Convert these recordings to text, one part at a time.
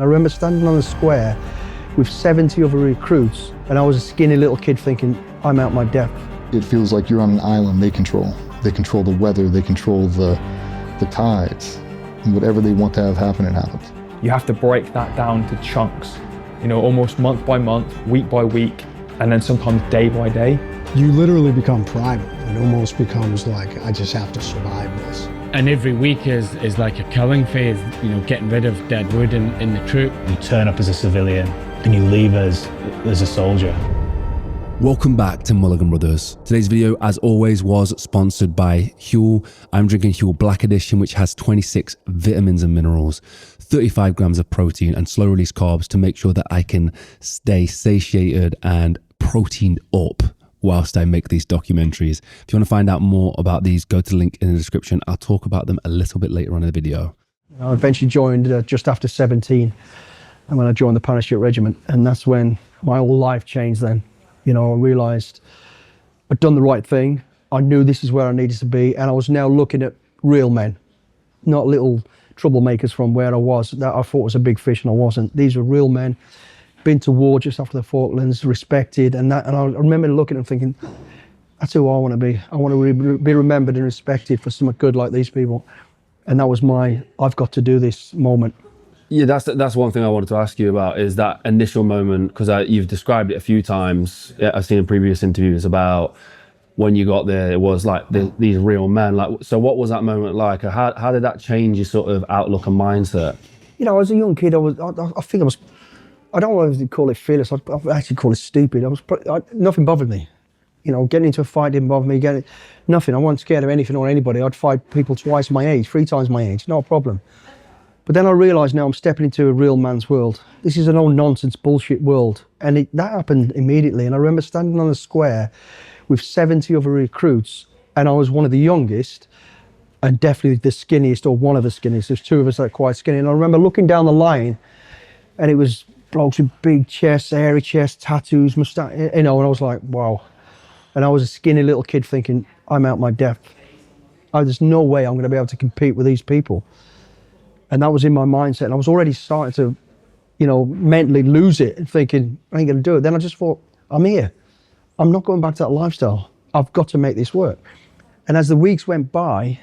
I remember standing on the square with 70 other recruits, and I was a skinny little kid thinking, I'm out my depth. It feels like you're on an island they control. They control the weather, they control the tides, and whatever they want to have happen, it happens. You have to break that down to chunks, you know, almost month by month, week by week, and then sometimes day by day. You literally become primal. It almost becomes like, I just have to survive this. And every week is like a killing phase, you know, getting rid of dead wood in the troop. You turn up as a civilian and you leave as a soldier. Welcome back to Mulligan Brothers. Today's video, as always, was sponsored by Huel. I'm drinking Huel Black Edition, which has 26 vitamins and minerals, 35 grams of protein and slow release carbs to make sure that I can stay satiated and proteined up whilst I make these documentaries. If you want to find out more about these, go to the link in the description. I'll talk about them a little bit later on in the video. I eventually joined just after 17, and when I joined the parachute regiment, and that's when my whole life changed then. You know, I realised I'd done the right thing. I knew this is where I needed to be, and I was now looking at real men, not little troublemakers from where I was that I thought was a big fish and I wasn't. These were real men, been to war just after the Falklands, respected, and I remember looking and thinking, that's who I want to be. I want to be remembered and respected for something good like these people. And that was my, I've got to do this moment. Yeah, that's one thing I wanted to ask you about, is that initial moment, because you've described it a few times. I've seen in previous interviews about when you got there, it was like these real men. Like, so what was that moment like? How did that change your sort of outlook and mindset? You know, as a young kid, I think I was, I don't want to call it fearless, I'd actually call it stupid. Nothing bothered me. You know, getting into a fight didn't bother me, nothing. I wasn't scared of anything or anybody. I'd fight people twice my age, 3 times my age, not a problem. But then I realised now I'm stepping into a real man's world. This is an old nonsense bullshit world. And that happened immediately. And I remember standing on the square with 70 other recruits, and I was one of the youngest, and definitely the skinniest, or one of the skinniest. There's 2 of us that are quite skinny. And I remember looking down the line, and it was blokes with big chests, hairy chests, tattoos, moustache, you know, and I was like, wow. And I was a skinny little kid thinking, I'm out my depth. There's no way I'm going to be able to compete with these people. And that was in my mindset. And I was already starting to, you know, mentally lose it and thinking, I ain't going to do it. Then I just thought, I'm here. I'm not going back to that lifestyle. I've got to make this work. And as the weeks went by,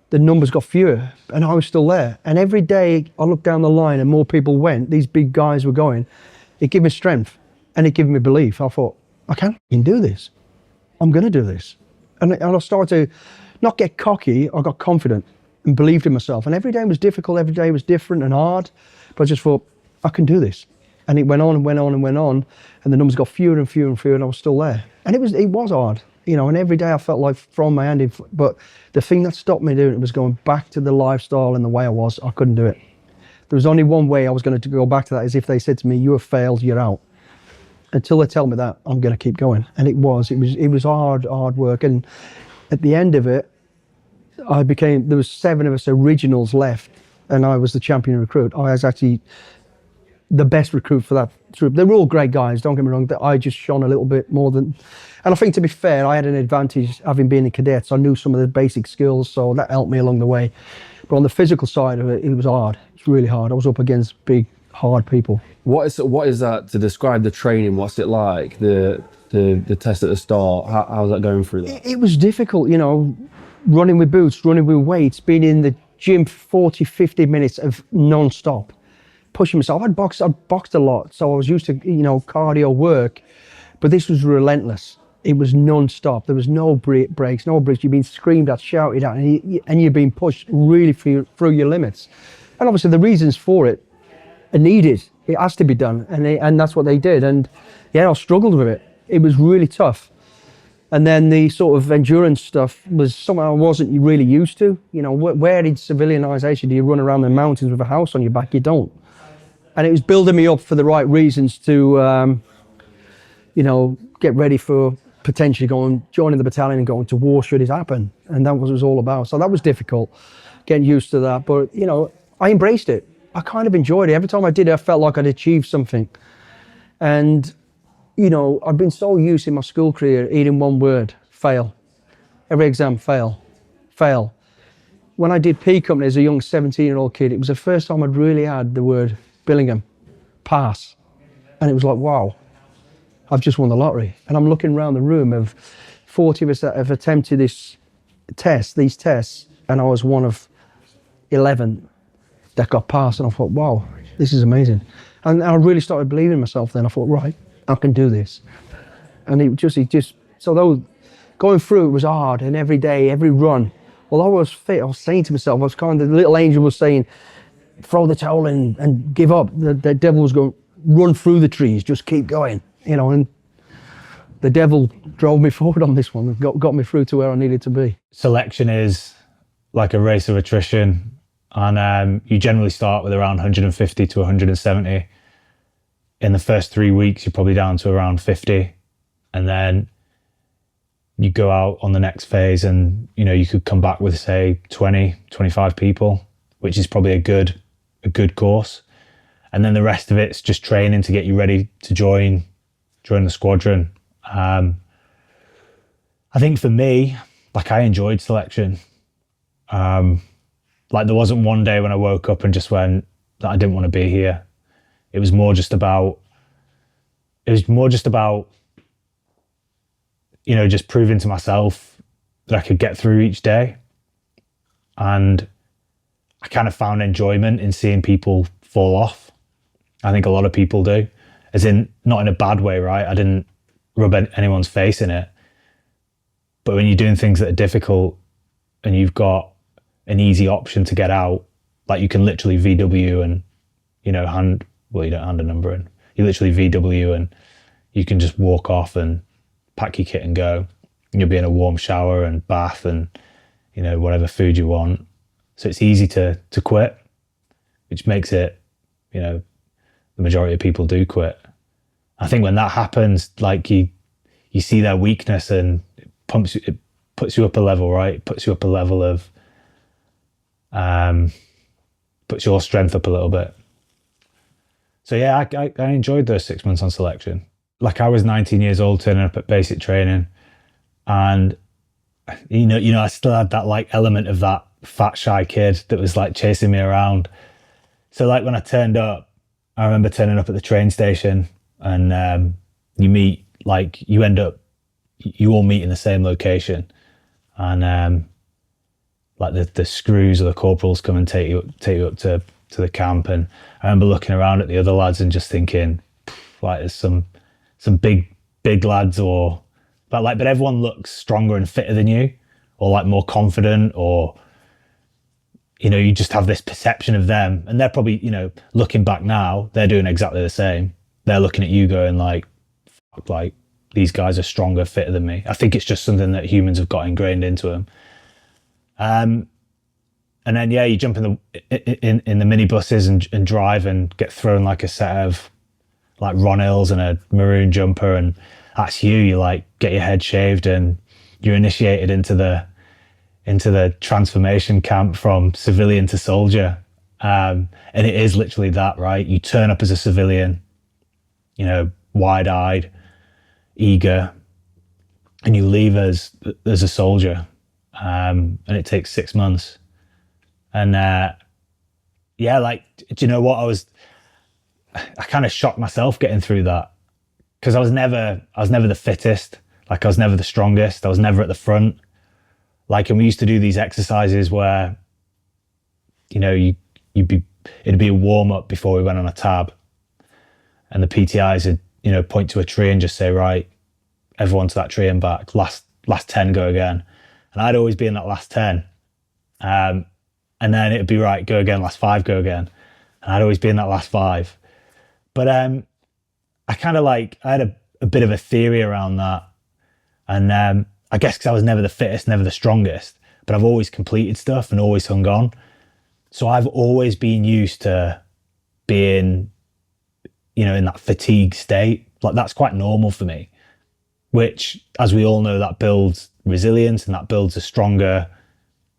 the numbers got fewer, and I was still there. And every day I looked down the line and more people went, these big guys were going, it gave me strength and it gave me belief. I thought, I can do this. I'm going to do this. And I started to not get cocky, I got confident and believed in myself. And every day was difficult, every day was different and hard, but I just thought, I can do this. And it went on and went on and went on, and the numbers got fewer and fewer and fewer, and I was still there. And it was hard. You know, and every day I felt like throwing my hand in, but the thing that stopped me doing it was going back to the lifestyle and the way I was. I couldn't do it. There was only one way I was going to go back to that, is if they said to me, you have failed, you're out. Until they tell me that, I'm going to keep going. And it was hard work. And at the end of it, there was 7 of us originals left, and I was the champion recruit. I was actually the best recruit for that troop. They were all great guys, don't get me wrong, but I just shone a little bit more than, and I think, to be fair, I had an advantage having been in cadets. I knew some of the basic skills, so that helped me along the way. But on the physical side of it, it was hard. It's really hard. I was up against big, hard people. What is that, to describe the training? What's it like? The test at the start, how's that going through that? It was difficult, you know, running with boots, running with weights, being in the gym 40, 50 minutes of non-stop, pushing myself. I'd boxed a lot, so I was used to, you know, cardio work, but this was relentless. It was non-stop. There was no breaks, no breaks. You've been screamed at, shouted at, and you're being pushed really through your limits. And obviously the reasons for it are needed. It has to be done, and that's what they did. And yeah, I struggled with it. It was really tough. And then the sort of endurance stuff was something I wasn't really used to. You know, where in civilianization do you run around the mountains with a house on your back? You don't. And it was building me up for the right reasons to, you know, get ready for potentially joining the battalion and going to war should it happen. And that was what it was all about. So that was difficult, getting used to that. But, you know, I embraced it. I kind of enjoyed it. Every time I did it, I felt like I'd achieved something. And, you know, I've been so used in my school career eating one word, fail. Every exam, fail, fail. When I did P Company as a young 17-year-old kid, it was the first time I'd really had the word Billingham, pass. And it was like, wow, I've just won the lottery. And I'm looking around the room of 40 of us that have attempted these tests, and I was one of 11 that got passed. And I thought, wow, this is amazing. And I really started believing in myself then. I thought, right, I can do this. And it just, so though going through it was hard, and every day, every run, although I was fit, I was saying to myself, I was kind of, the little angel was saying, throw the towel in and give up. The devil was going, run through the trees, just keep going, you know, and the devil drove me forward on this one and got me through to where I needed to be. Selection is like a race of attrition, and you generally start with around 150 to 170. In the first 3 weeks, you're probably down to around 50, and then you go out on the next phase and, you know, you could come back with, say, 20, 25 people, which is probably a good course. And then the rest of it's just training to get you ready to join the squadron. I think for me, like, I enjoyed selection. Like, there wasn't one day when I woke up and just went that I didn't want to be here. It was more just about, you know, just proving to myself that I could get through each day. And I kind of found enjoyment in seeing people fall off. I think a lot of people do, as in, not in a bad way, right? I didn't rub anyone's face in it. But when you're doing things that are difficult and you've got an easy option to get out, like you can literally VW and, you know, you don't hand a number in. You literally VW and you can just walk off and pack your kit and go. And you'll be in a warm shower and bath and, you know, whatever food you want. So it's easy to quit, which makes it, you know, the majority of people do quit. I think when that happens, like, you see their weakness and it puts you up a level, right? It puts you up a level of, puts your strength up a little bit. So yeah, I enjoyed those 6 months on selection. Like, I was 19 years old turning up at basic training, and you know, I still had that like element of that fat shy kid that was like chasing me around. So like when I turned up, I remember turning up at the train station, and you all meet in the same location, and like the screws or the corporals come and take you up to the camp. And I remember looking around at the other lads and just thinking, like, there's some big lads, but everyone looks stronger and fitter than you, or like more confident, or, you know, you just have this perception of them, and they're probably, you know, looking back now, they're doing exactly the same. They're looking at you going like, fuck, like, these guys are stronger, fitter than me. I think it's just something that humans have got ingrained into them. And then, yeah, you jump in the minibuses and drive and get thrown like a set of like Ron Hills and a maroon jumper, and that's you like get your head shaved and you're initiated into the transformation camp from civilian to soldier. And it is literally that, right? You turn up as a civilian, you know, wide-eyed, eager, and you leave as a soldier. And it takes 6 months. And yeah, like, do you know what? I kind of shocked myself getting through that, because I was never the fittest. Like, I was never the strongest. I was never at the front. Like, and we used to do these exercises where, you know, it'd be a warm up before we went on a tab, and the PTIs would, you know, point to a tree and just say, right, everyone to that tree and back. Last 10, go again. And I'd always be in that last 10. And then it'd be, right, go again, last 5, go again. And I'd always be in that last 5. But I kind of like, I had a bit of a theory around that. And I guess because I was never the fittest, never the strongest, but I've always completed stuff and always hung on. So I've always been used to being, you know, in that fatigue state. Like, that's quite normal for me, which, as we all know, that builds resilience and that builds a stronger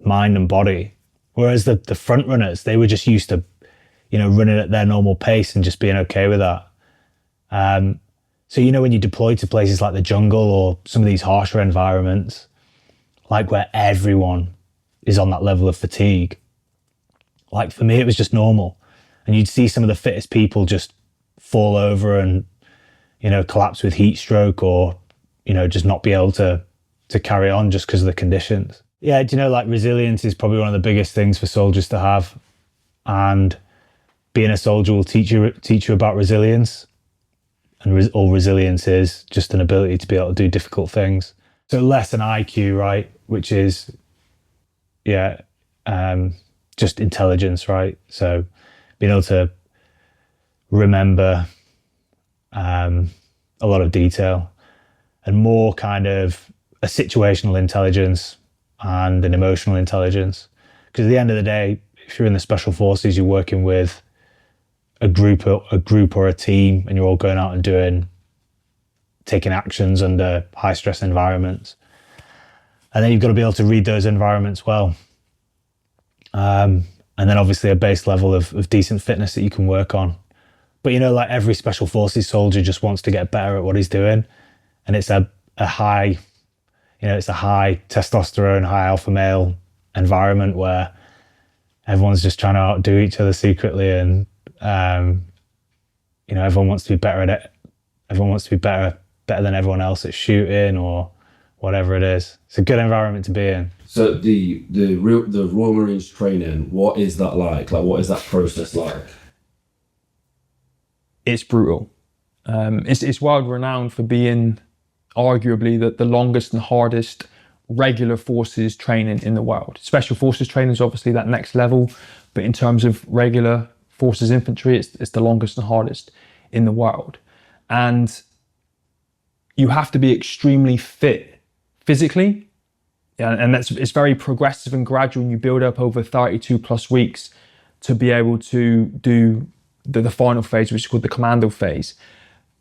mind and body. Whereas the front runners, they were just used to, you know, running at their normal pace and just being okay with that. So, you know, when you deploy to places like the jungle or some of these harsher environments, like where everyone is on that level of fatigue, like for me, it was just normal. And you'd see some of the fittest people just fall over and, you know, collapse with heat stroke, or, you know, just not be able to carry on just because of the conditions. Yeah, do you know, like, resilience is probably one of the biggest things for soldiers to have. And being a soldier will teach you about resilience. And all resilience is just an ability to be able to do difficult things. So less an IQ, right? Which is, just intelligence, right? So being able to remember a lot of detail, and more kind of a situational intelligence and an emotional intelligence. Because at the end of the day, if you're in the special forces, you're working with a group or a team, and you're all going out and taking actions under high stress environments. And then you've got to be able to read those environments well. And then obviously a base level of decent fitness that you can work on. But, you know, like, every special forces soldier just wants to get better at what he's doing. And it's a high, you know, it's a high testosterone, high alpha male environment where everyone's just trying to outdo each other secretly. And, you know, everyone wants to be better at it. Everyone wants to be better than everyone else at shooting or whatever it is. It's a good environment to be in. So the Royal Marines training, what is that like? Like, what is that process like? It's brutal. It's world renowned for being arguably the longest and hardest regular forces training in the world. Special forces training is obviously that next level, but in terms of regular forces infantry, it's the longest and hardest in the world. And you have to be extremely fit physically, and it's very progressive and gradual, and you build up over 32 plus weeks to be able to do the final phase, which is called the commando phase.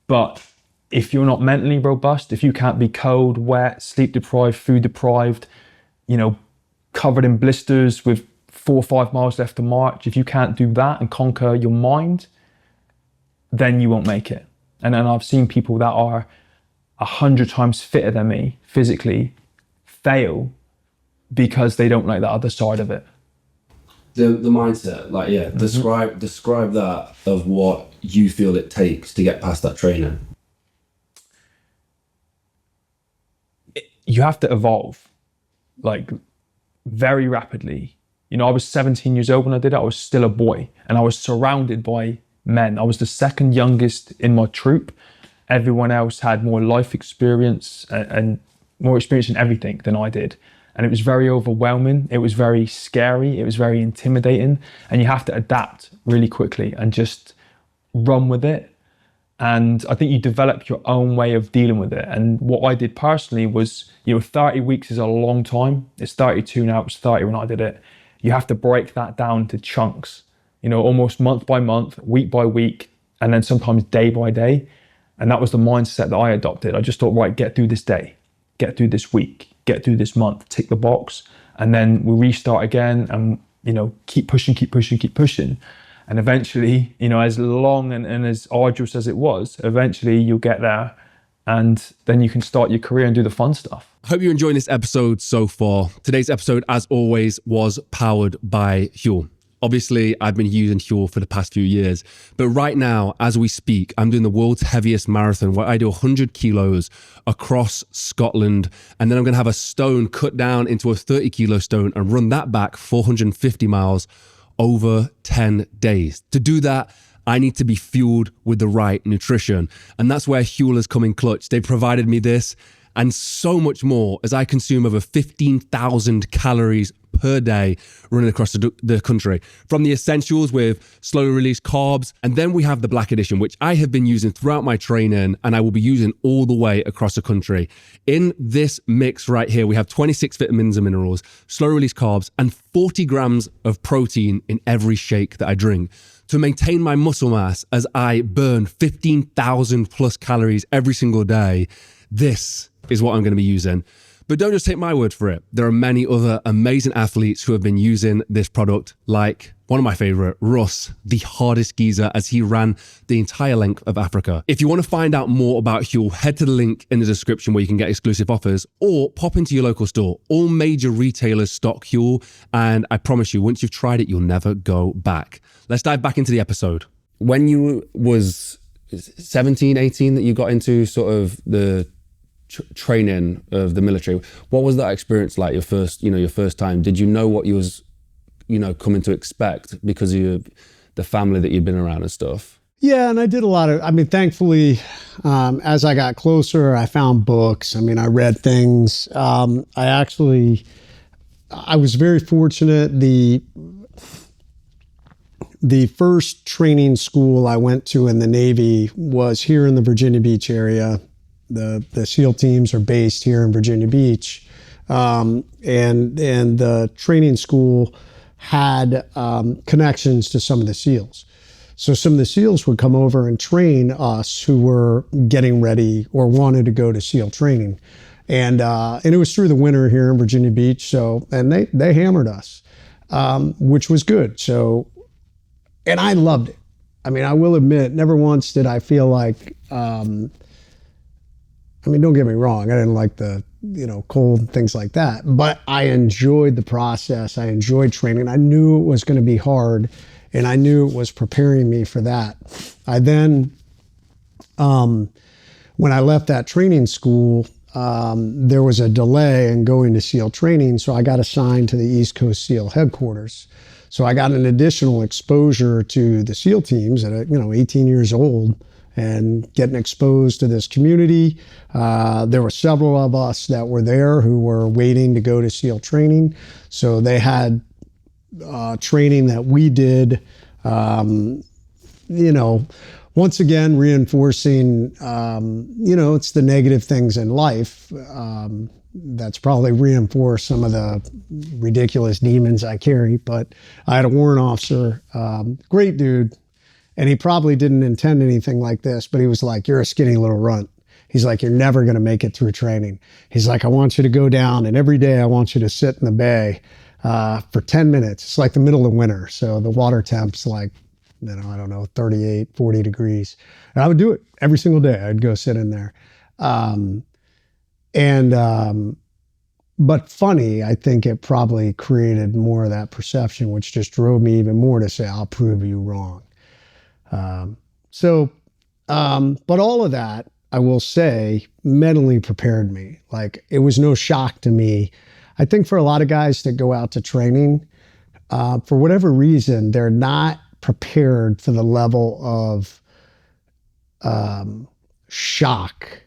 But if you're not mentally robust, if you can't be cold, wet, sleep deprived, food deprived, you know, covered in blisters with 4 or 5 miles left to march, if you can't do that and conquer your mind, then you won't make it. And then I've seen people that are 100 times fitter than me physically fail because they don't like the other side of it. The mindset, like, yeah, describe that of what you feel it takes to get past that training. You have to evolve, like, very rapidly. You know, I was 17 years old when I did it. I was still a boy, and I was surrounded by men. I was the second youngest in my troop. Everyone else had more life experience and more experience in everything than I did. And it was very overwhelming. It was very scary. It was very intimidating. And you have to adapt really quickly and just run with it. And I think you develop your own way of dealing with it. And what I did personally was, you know, 30 weeks is a long time. It's 32 now, it was 30 when I did it. You have to break that down to chunks, you know, almost month by month, week by week, and then sometimes day by day. And that was the mindset that I adopted. I just thought, right, get through this day, get through this week, get through this month, tick the box, and then we'll restart again and, you know, keep pushing. And eventually, you know, as long and as arduous as it was, eventually you'll get there, and then you can start your career and do the fun stuff. I hope you're enjoying this episode so far. Today's episode, as always, was powered by Huel. Obviously, I've been using Huel for the past few years, but right now, as we speak, I'm doing the world's heaviest marathon where I do 100 kilos across Scotland, and then I'm going to have a stone cut down into a 30 kilo stone and run that back 450 miles over 10 days. To do that, I need to be fueled with the right nutrition, and that's where Huel has come in clutch. They provided me this and so much more, as I consume over 15,000 calories per day running across the country. From the essentials with slow release carbs, and then we have the Black Edition, which I have been using throughout my training and I will be using all the way across the country. In this mix right here, we have 26 vitamins and minerals, slow release carbs, and 40 grams of protein in every shake that I drink to maintain my muscle mass as I burn 15,000 plus calories every single day. This is what I'm going to be using. But don't just take my word for it. There are many other amazing athletes who have been using this product, like one of my favorite, Russ, the hardest geezer, as he ran the entire length of Africa. If you want to find out more about Huel, head to the link in the description where you can get exclusive offers, or pop into your local store. All major retailers stock Huel, and I promise you, once you've tried it, you'll never go back. Let's dive back into the episode. When you was 17, 18 that you got into sort of the training of the military, what was that experience like, your first time? Did you know what you was coming to expect because of the family that you'd been around and stuff? Yeah, and I did a lot of, thankfully, as I got closer, I found books. I read things. I was very fortunate. The first training school I went to in the Navy was here in the Virginia Beach area. The SEAL teams are based here in Virginia Beach. And the training school had connections to some of the SEALs. So some of the SEALs would come over and train us who were getting ready or wanted to go to SEAL training. And it was through the winter here in Virginia Beach. And they hammered us, which was good. And I loved it. I will admit, never once did I feel like, don't get me wrong, I didn't like the, cold, things like that. But I enjoyed the process. I enjoyed training. I knew it was going to be hard, and I knew it was preparing me for that. I then, when I left that training school, there was a delay in going to SEAL training, so I got assigned to the East Coast SEAL headquarters. So I got an additional exposure to the SEAL teams at 18 years old, and getting exposed to this community. There were several of us that were there who were waiting to go to SEAL training. So they had training that we did, once again, reinforcing, it's the negative things in life. That's probably reinforced some of the ridiculous demons I carry. But I had a warrant officer, great dude. And he probably didn't intend anything like this, but he was like, "You're a skinny little runt." He's like, "You're never going to make it through training." He's like, "I want you to go down, and every day I want you to sit in the bay for 10 minutes. It's like the middle of winter. So the water temp's like, 38, 40 degrees. And I would do it every single day. I'd go sit in there. But funny, I think it probably created more of that perception, which just drove me even more to say, "I'll prove you wrong." But all of that, I will say, mentally prepared me. Like, it was no shock to me. I think for a lot of guys that go out to training, for whatever reason, they're not prepared for the level of shock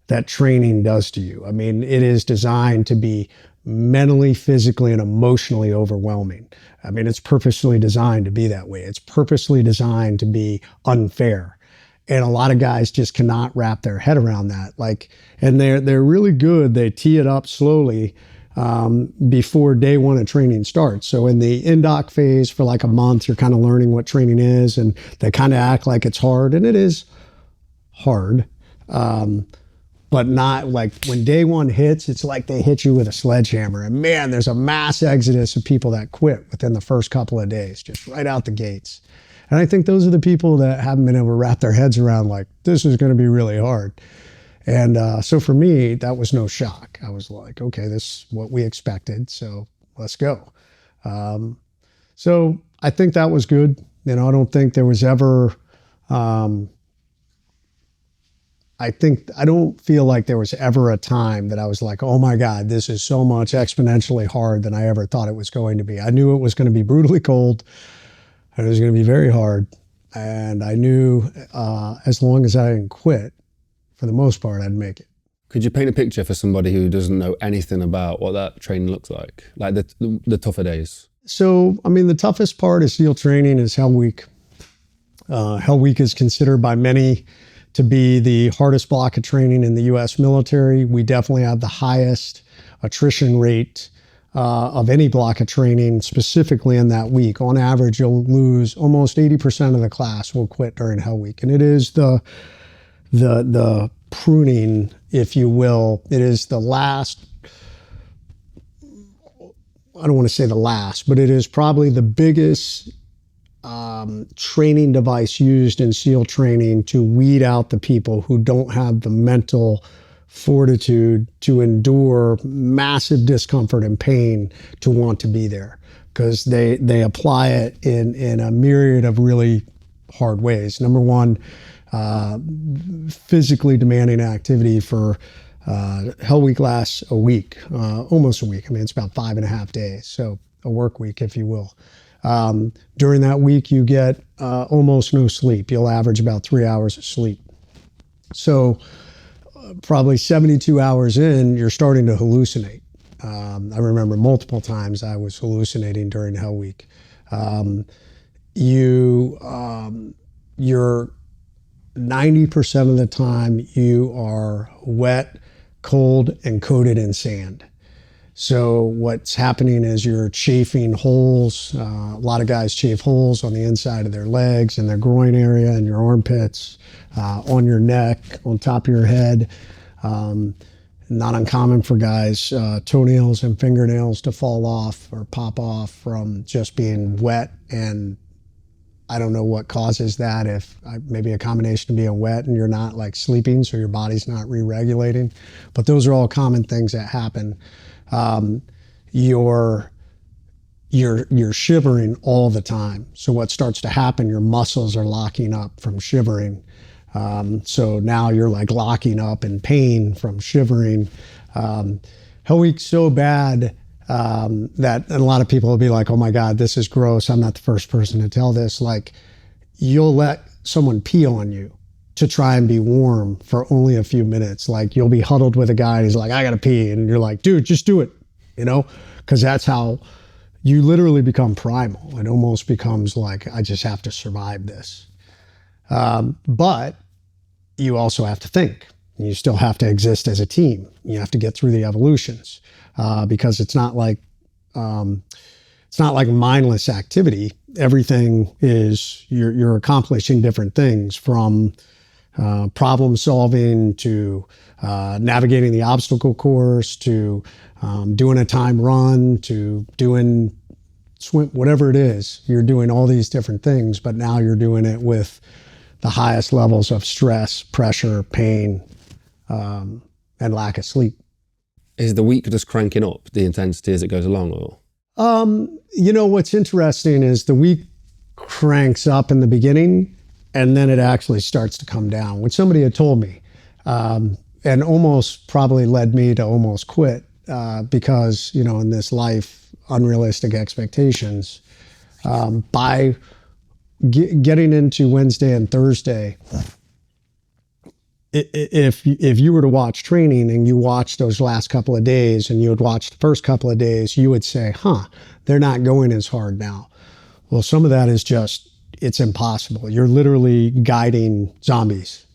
that training does to you. It is designed to be mentally, physically, and emotionally overwhelming. It's purposely designed to be that way. It's purposely designed to be unfair. And a lot of guys just cannot wrap their head around that. And they're really good. They tee it up slowly before day one of training starts. So in the in-doc phase for like a month, you're kind of learning what training is, and they kind of act like it's hard, and it is hard. But not like when day one hits, it's like they hit you with a sledgehammer. And man, there's a mass exodus of people that quit within the first couple of days, just right out the gates. And I think those are the people that haven't been able to wrap their heads around, like, this is going to be really hard. And so for me, that was no shock. I was like, okay, this is what we expected, so let's go. So I think that was good. I don't think there was ever... I don't feel like there was ever a time that I was like, oh my God, this is so much exponentially hard than I ever thought it was going to be. I knew it was going to be brutally cold, and it was going to be very hard. And I knew as long as I didn't quit, for the most part, I'd make it. Could you paint a picture for somebody who doesn't know anything about what that training looks like the tougher days? So, the toughest part of SEAL training is Hell Week. Hell Week is considered by many to be the hardest block of training in the U.S. military. We definitely have the highest attrition rate of any block of training, specifically in that week. On average, you'll lose almost 80% of the class will quit during Hell Week. And it is the pruning, if you will. It is the last I don't want to say the last, but it is probably the biggest training device used in SEAL training to weed out the people who don't have the mental fortitude to endure massive discomfort and pain to want to be there, because they apply it in a myriad of really hard ways. Number one, physically demanding activity for Hell Week lasts a week, almost a week. I mean, it's about 5.5 days, so a work week, if you will. During that week, you get almost no sleep. You'll average about 3 hours of sleep. So probably 72 hours in, you're starting to hallucinate. I remember multiple times I was hallucinating during Hell Week. You're 90% of the time you are wet, cold, and coated in sand. So what's happening is you're chafing holes. A lot of guys chafe holes on the inside of their legs and their groin area and your armpits, on your neck, on top of your head. Not uncommon for guys, toenails and fingernails to fall off or pop off from just being wet. And I don't know what causes that, if maybe a combination of being wet and you're not like sleeping, so your body's not re-regulating. But those are all common things that happen. You're shivering all the time. So what starts to happen, your muscles are locking up from shivering. So now you're like locking up in pain from shivering. Hell Week's so bad that a lot of people will be like, oh my God, this is gross. I'm not the first person to tell this. Like, you'll let someone pee on you to try and be warm for only a few minutes. Like, you'll be huddled with a guy and he's like, I gotta pee. And you're like, dude, just do it, because that's how you literally become primal. It almost becomes like, I just have to survive this. But you also have to think. You still have to exist as a team. You have to get through the evolutions, because it's not like mindless activity. Everything is, you're accomplishing different things, from problem solving to navigating the obstacle course to doing a time run to doing swim, whatever it is. You're doing all these different things, but now you're doing it with the highest levels of stress, pressure, pain, and lack of sleep. Is the week just cranking up the intensity as it goes along, or? What's interesting is the week cranks up in the beginning, and then it actually starts to come down, which somebody had told me, and almost probably led me to almost quit, because, in this life, unrealistic expectations. By getting into Wednesday and Thursday, if you were to watch training and you watched those last couple of days and you would watch the first couple of days, you would say, they're not going as hard now. Well, some of that is just, it's impossible. You're literally guiding zombies,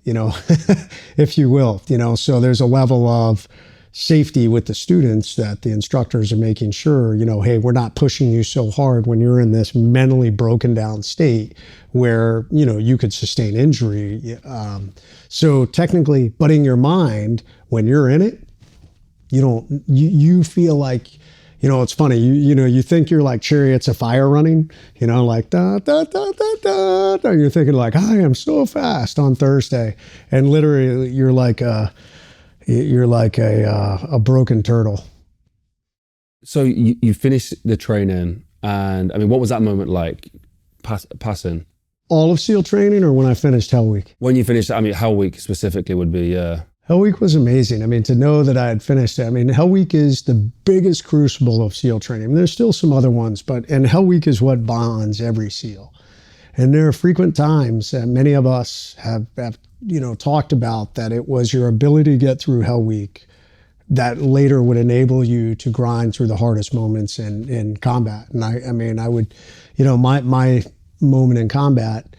if you will, so there's a level of safety with the students that the instructors are making sure, hey, we're not pushing you so hard when you're in this mentally broken down state where, you could sustain injury. So technically, but in your mind, when you're in it, you feel like, it's funny, you think you're like chariots of fire running, like da, da, da, da, da, da. You're thinking like, I am so fast on Thursday. And literally you're like a broken turtle. So you finished the training, and I mean, what was that moment like, passing? All of SEAL training, or when I finished Hell Week? When you finished, I mean, Hell Week specifically would be, Hell Week was amazing. I mean, to know that I had finished it. I mean, Hell Week is the biggest crucible of SEAL training. I mean, there's still some other ones, and Hell Week is what bonds every SEAL. And there are frequent times that many of us have talked about that it was your ability to get through Hell Week that later would enable you to grind through the hardest moments in combat. And I would, my moment in combat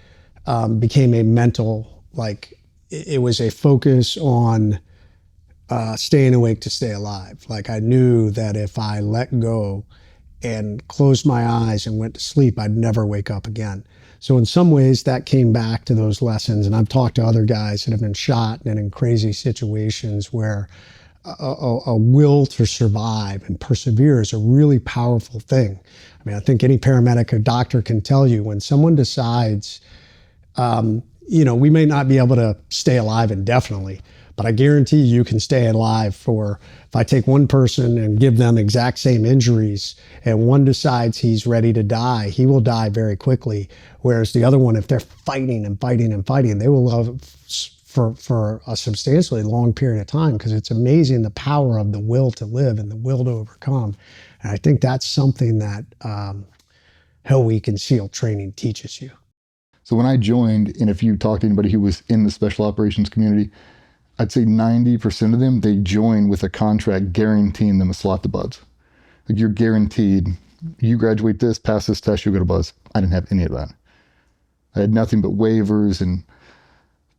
became a mental, like, it was a focus on staying awake to stay alive. Like, I knew that if I let go and closed my eyes and went to sleep, I'd never wake up again. So in some ways that came back to those lessons. And I've talked to other guys that have been shot and in crazy situations where a will to survive and persevere is a really powerful thing. I mean, I think any paramedic or doctor can tell you when someone decides, we may not be able to stay alive indefinitely, but I guarantee you can stay alive for, if I take one person and give them exact same injuries and one decides he's ready to die, he will die very quickly. Whereas the other one, if they're fighting and fighting and fighting, they will live for a substantially long period of time, because it's amazing the power of the will to live and the will to overcome. And I think that's something that Hell Week and SEAL training teaches you. So when I joined, and if you talk to anybody who was in the special operations community, I'd say 90% of them, they join with a contract guaranteeing them a slot to BUD/S. Like, you're guaranteed, you graduate this, pass this test, you'll go to BUD/S. I didn't have any of that. I had nothing but waivers, and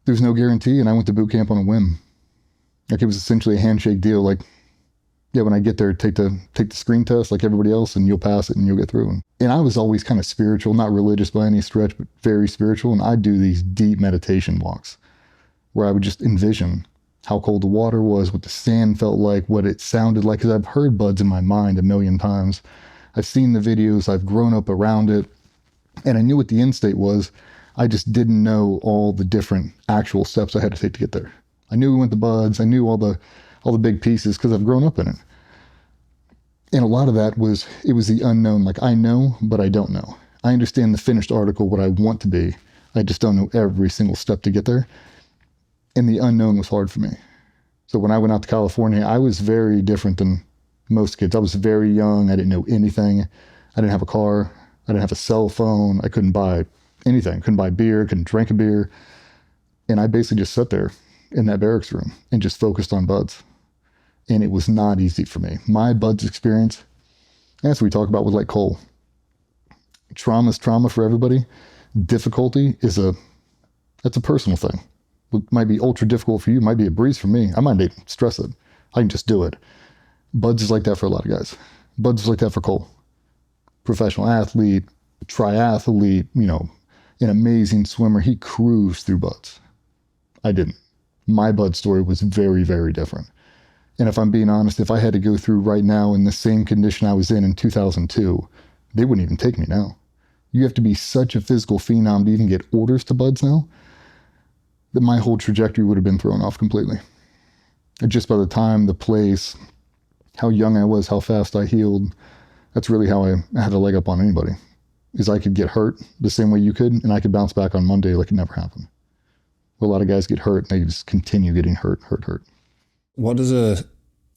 there's no guarantee, and I went to boot camp on a whim. Like, it was essentially a handshake deal. Like, yeah, when I get there, take the screen test like everybody else, and you'll pass it and you'll get through. And I was always kind of spiritual, not religious by any stretch, but very spiritual. And I'd do these deep meditation walks where I would just envision how cold the water was, what the sand felt like, what it sounded like, because I've heard BUD/S in my mind a million times. I've seen the videos, I've grown up around it, and I knew what the end state was. I just didn't know all the different actual steps I had to take to get there. I knew we went to BUD/S, I knew all the big pieces because I've grown up in it. And a lot of that was the unknown. Like, I know, but I don't know. I understand the finished article, what I want to be. I just don't know every single step to get there. And the unknown was hard for me. So when I went out to California, I was very different than most kids. I was very young. I didn't know anything. I didn't have a car. I didn't have a cell phone. I couldn't buy anything. Couldn't buy beer, couldn't drink a beer. And I basically just sat there in that barracks room and just focused on BUD/S. And it was not easy for me. My BUD/S experience, as we talk about with like Cole, trauma is trauma for everybody. Difficulty that's a personal thing. What might be ultra difficult for you might be a breeze for me. I might not even stress it. I can just do it. BUD/S is like that for a lot of guys. BUD/S is like that for Cole. Professional athlete, triathlete, an amazing swimmer. He cruised through BUD/S. I didn't. My BUD/S story was very, very different. And if I'm being honest, if I had to go through right now in the same condition I was in 2002, they wouldn't even take me now. You have to be such a physical phenom to even get orders to BUD/S now, that my whole trajectory would have been thrown off completely. And just by the time, the place, how young I was, how fast I healed, that's really how I had a leg up on anybody. Is I could get hurt the same way you could, and I could bounce back on Monday like it never happened. Well, a lot of guys get hurt, and they just continue getting hurt. What does a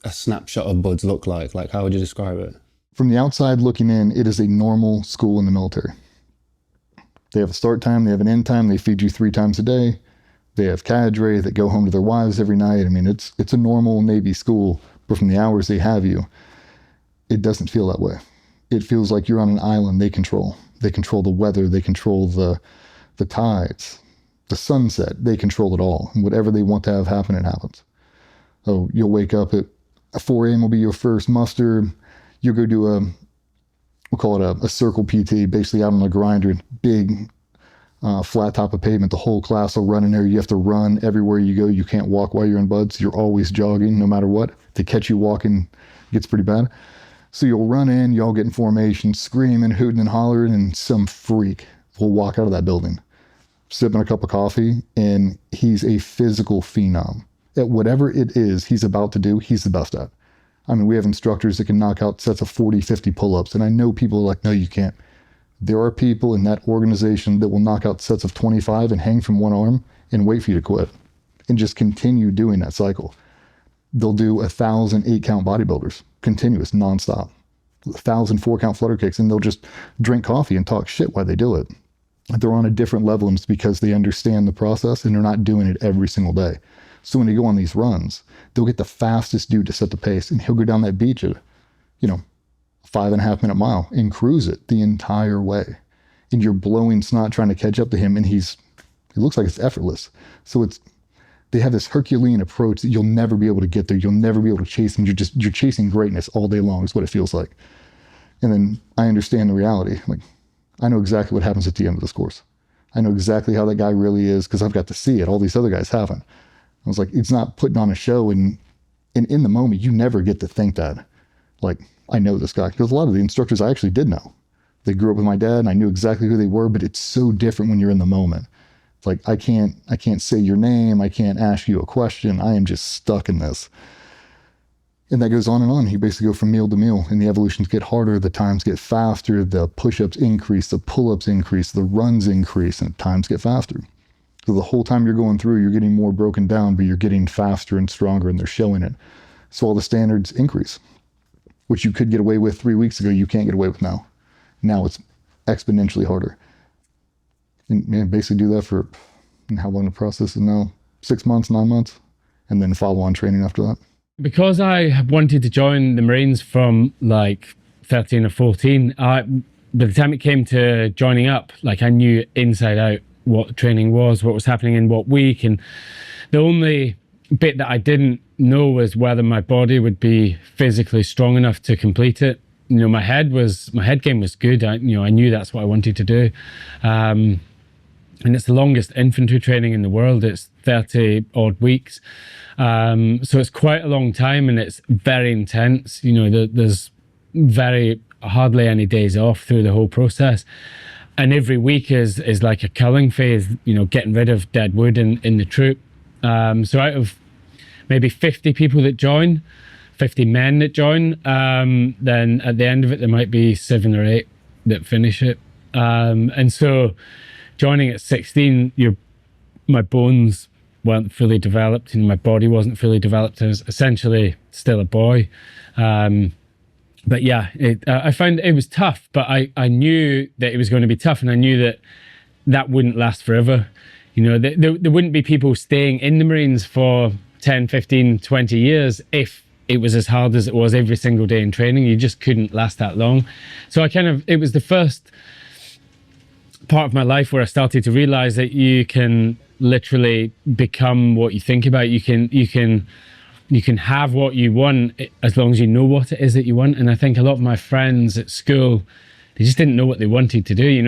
snapshot of BUD/S look like? Like, how would you describe it? From the outside looking in, it is a normal school in the military. They have a start time, they have an end time, they feed you 3 times a day. They have cadre that go home to their wives every night. I mean, it's a normal Navy school, but from the hours they have you, it doesn't feel that way. It feels like you're on an island they control. They control the weather, they control the tides, the sunset, they control it all. And whatever they want to have happen, it happens. So you'll wake up at 4 a.m. will be your first muster. You'll go do we'll call it a circle PT, basically out on a grinder, big flat top of pavement. The whole class will run in there. You have to run everywhere you go. You can't walk while you're in BUD/S. You're always jogging no matter what. To catch you walking, it gets pretty bad. So you'll run in, you all get in formation, screaming, hooting and hollering, and some freak will walk out of that building, sipping a cup of coffee, and he's a physical phenom. At whatever it is he's about to do, he's the best at. I mean, we have instructors that can knock out sets of 40, 50 pull-ups, and I know people are like, no, you can't. There are people in that organization that will knock out sets of 25 and hang from one arm and wait for you to quit and just continue doing that cycle. They'll do 1,000 8-count bodybuilders, continuous, nonstop, 1,000 4-count flutter kicks, and they'll just drink coffee and talk shit while they do it. They're on a different level, and it's because they understand the process and they're not doing it every single day. So when they go on these runs, they'll get the fastest dude to set the pace, and he'll go down that beach at, 5.5 minute mile and cruise it the entire way. And you're blowing snot trying to catch up to him, and it looks like it's effortless. So they have this Herculean approach that you'll never be able to get there. You'll never be able to chase him. You're chasing greatness all day long is what it feels like. And then I understand the reality. Like, I know exactly what happens at the end of this course. I know exactly how that guy really is because I've got to see it. All these other guys haven't. I was like, it's not putting on a show and And in the moment, you never get to think that, like, I know this guy. Because a lot of the instructors I actually did know. They grew up with my dad and I knew exactly who they were, but it's so different when you're in the moment. It's like, I can't say your name. I can't ask you a question. I am just stuck in this. And that goes on and on. You basically go from meal to meal, and the evolutions get harder, the times get faster, the push-ups increase, the pull-ups increase, the runs increase, and times get faster. So the whole time you're going through, you're getting more broken down, but you're getting faster and stronger, and they're showing it. So all the standards increase, which you could get away with 3 weeks ago, you can't get away with now. Now it's exponentially harder. And basically do that for, and how long the process is now? 6 months, 9 months, and then follow on training after that. Because I have wanted to join the Marines from like 13 or 14, by the time it came to joining up, like I knew inside out what training was, what was happening in what week. And the only bit that I didn't know was whether my body would be physically strong enough to complete it. You know, my head game was good. I knew that's what I wanted to do. And it's the longest infantry training in the world. It's 30 odd weeks. So it's quite a long time, and it's very intense. You know, there's very hardly any days off through the whole process. And every week is like a culling phase, you know, getting rid of dead wood in the troop. So out of maybe 50 people that join, 50 men that join, then at the end of it, there might be 7 or 8 that finish it. And so joining at 16, my bones weren't fully developed and my body wasn't fully developed. I was essentially still a boy. But yeah, I found it was tough, but I knew that it was going to be tough, and I knew that wouldn't last forever. You know, there wouldn't be people staying in the Marines for 10, 15, 20 years if it was as hard as it was every single day in training. You just couldn't last that long. So it was the first part of my life where I started to realize that you can literally become what you think about. You can have what you want as long as you know what it is that you want. And I think a lot of my friends at school, they just didn't know what they wanted to do.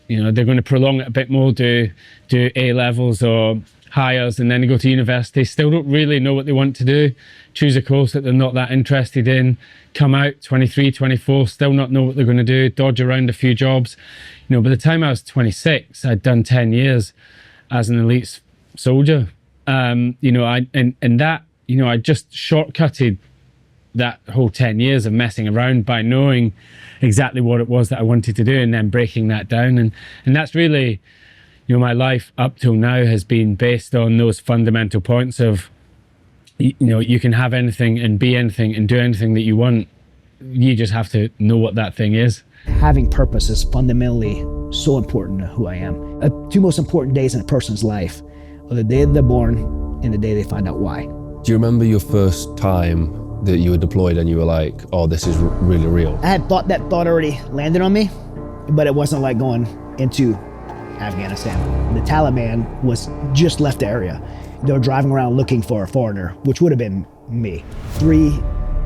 They're going to prolong it a bit more, do A levels or higher, and then they go to university, still don't really know what they want to do, choose a course that they're not that interested in, come out 23, 24, still not know what they're going to do, dodge around a few jobs. By the time I was 26, I'd done 10 years as an elite soldier. I just shortcutted that whole 10 years of messing around by knowing exactly what it was that I wanted to do and then breaking that down. And that's really, my life up till now has been based on those fundamental points of, you can have anything and be anything and do anything that you want. You just have to know what that thing is. Having purpose is fundamentally so important to who I am. The 2 most important days in a person's life are the day they're born and the day they find out why. Do you remember your first time that you were deployed and you were like, oh, this is really real? I had that thought already landed on me, but it wasn't like going into Afghanistan. The Taliban was just left the area. They were driving around looking for a foreigner, which would have been me. 3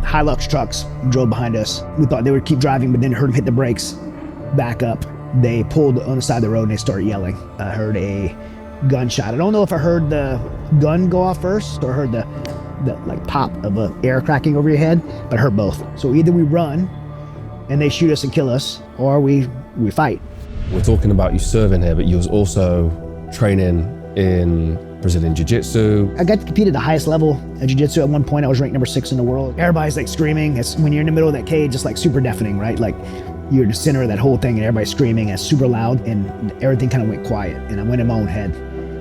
Hilux trucks drove behind us. We thought they would keep driving, but then heard them hit the brakes, back up. They pulled on the side of the road and they started yelling. I heard a gunshot. I don't know if I heard the gun go off first or heard the like pop of an air cracking over your head, but I heard both. So either we run and they shoot us and kill us, or we fight. We're talking about you serving here, but you was also training in Brazilian Jiu-Jitsu. I got to compete at the highest level of Jiu-Jitsu. At one point, I was ranked number 6 in the world. Everybody's like screaming. It's when you're in the middle of that cage, it's like super deafening, right? Like you're the center of that whole thing and everybody's screaming. It's super loud and everything kind of went quiet. And I went in my own head,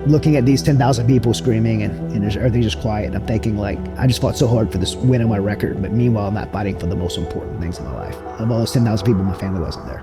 looking at these 10,000 people screaming and everything's just quiet. And I'm thinking like, I just fought so hard for this win on my record, but meanwhile, I'm not fighting for the most important things in my life. Of all those 10,000 people, my family wasn't there.